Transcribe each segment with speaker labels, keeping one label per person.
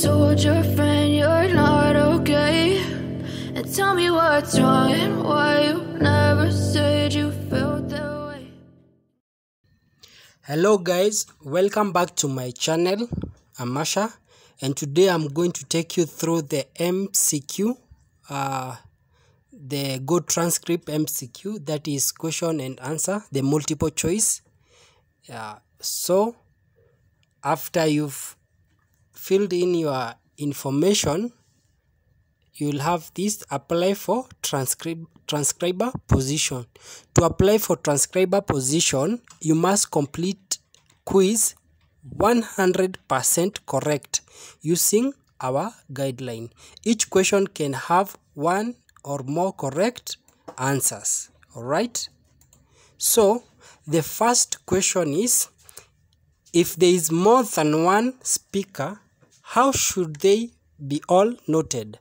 Speaker 1: told your friend you're not okay? And tell me what's wrong and why you never said you felt that way.
Speaker 2: Hello guys, welcome back to my channel. I'm Masha, and today I'm going to take you through the MCQ, the GoTranscript MCQ, that is question and answer, the multiple choice. So after you've filled in your information, you'll have this apply for transcriber position. To apply for transcriber position, you must complete quiz 100% correct using our guideline. Each question can have one or more correct answers. Alright, so the first question is, if there is more than one speaker, how should they be all noted?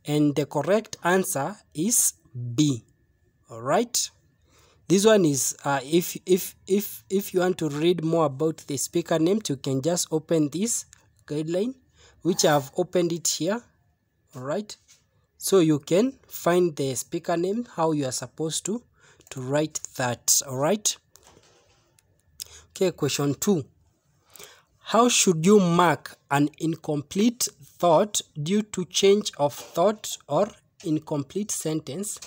Speaker 2: And the correct answer is B. Alright, this one is if you want to read more about the speaker name, you can just open this guideline, which I have opened it here. Alright, so you can find the speaker name, how you are supposed to write that. Alright, okay, question 2. How should you mark an incomplete thought due to change of thought or incomplete sentence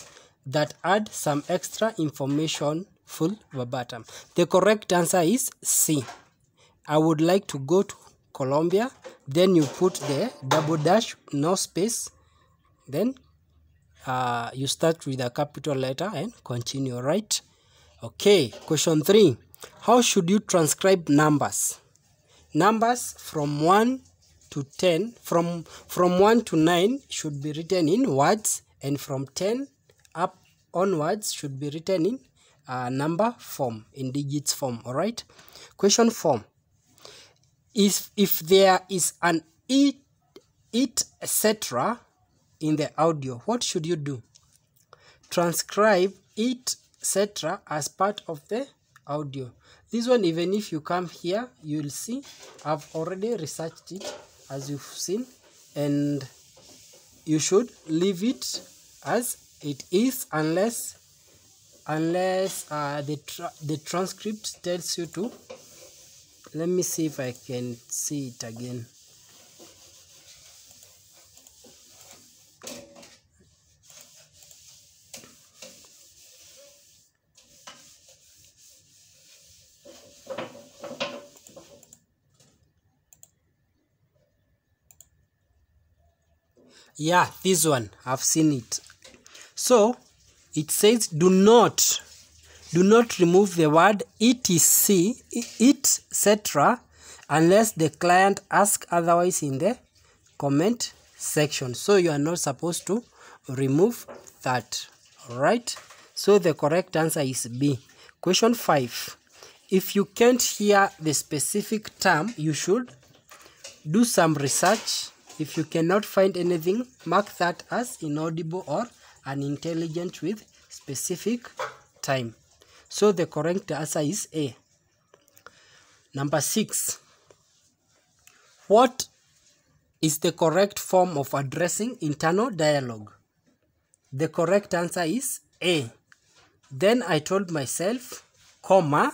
Speaker 2: that add some extra information full verbatim? The correct answer is C. I would like to go to Colombia. Then you put the double dash, no space. Then you start with a capital letter and continue, right? Okay, question 3. How should you transcribe numbers? Numbers from 1 to 10, from 1 to 9 should be written in words, and from 10 up onwards should be written in number form, in digits form. Alright. Question 4. If there is an it etc. in the audio, what should you do? Transcribe it etc. as part of the audio. This one, even if you come here, you'll see I've already researched it, as you've seen, and you should leave it as it is unless the transcript tells you to. Let me see if I can see it again. Yeah, this one, I've seen it. So it says do not remove the word etc, etc. unless the client asks otherwise in the comment section. So you are not supposed to remove that. Alright, so the correct answer is B. Question 5. If you can't hear the specific term, you should do some research. If you cannot find anything, mark that as inaudible or unintelligent with specific time. So the correct answer is A. Number 6. What is the correct form of addressing internal dialogue? The correct answer is A. Then I told myself, comma.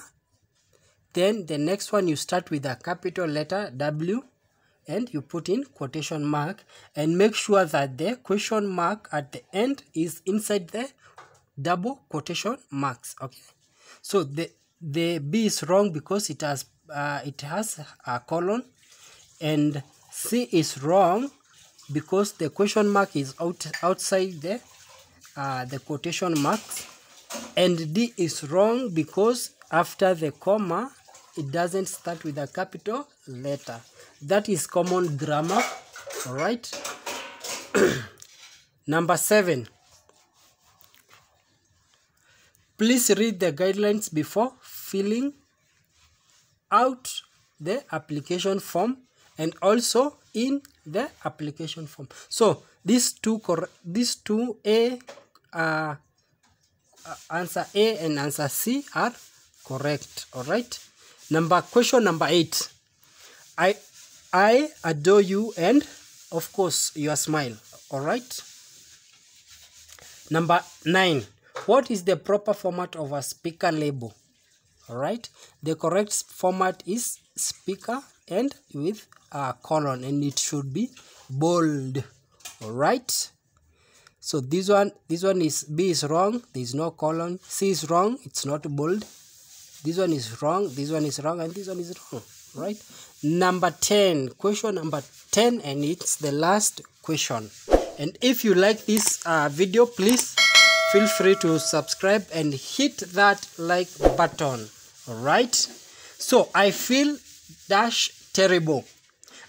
Speaker 2: Then the next one, you start with a capital letter W, and you put in quotation mark, and make sure that the question mark at the end is inside the double quotation marks. Okay, so the B is wrong because it has a colon, and C is wrong because the question mark is outside the quotation marks, and D is wrong because after the comma it doesn't start with a capital letter. That is common grammar. Alright. Number 7. Please read the guidelines before filling out the application form and also in the application form. So these two answer A and answer C are correct. Alright. Question number 8. I adore you, and of course your smile. All right. Number 9. What is the proper format of a speaker label? All right. The correct format is speaker and with a colon, and it should be bold. All right. So this one is B is wrong. There is no colon. C is wrong. It's not bold. This one is wrong. This one is wrong, and this one is wrong. Right. Number 10. Question number 10, and it's the last question. And if you like this video, please feel free to subscribe and hit that like button. All right. So I feel dash terrible.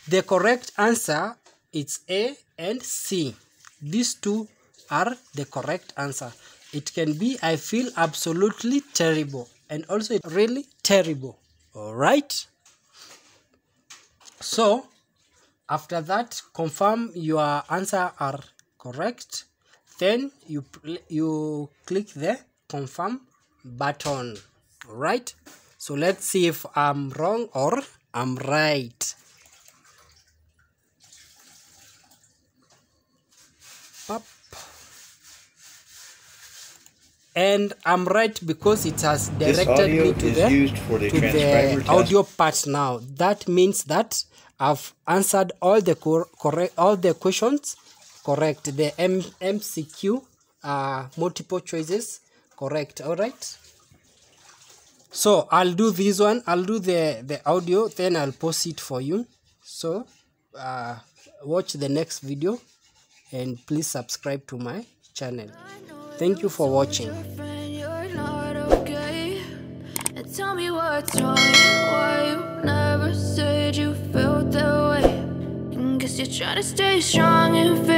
Speaker 2: The correct answer is A and C. These two are the correct answer. It can be I feel absolutely terrible, and also really terrible. All right. So after that, confirm your answer are correct. Then you click the confirm button. All right. So let's see if I'm wrong or I'm right. Up. And I'm right because it has directed me to the audio part now. That means that I've answered all the questions correct. The MCQ multiple choices correct. All right. So I'll do this one. I'll do the audio, then I'll post it for you. So watch the next video, and please subscribe to my channel. Thank you for watching.
Speaker 1: Tell me what's wrong, why you never said you felt that way. Guess you're trying to stay strong and fake.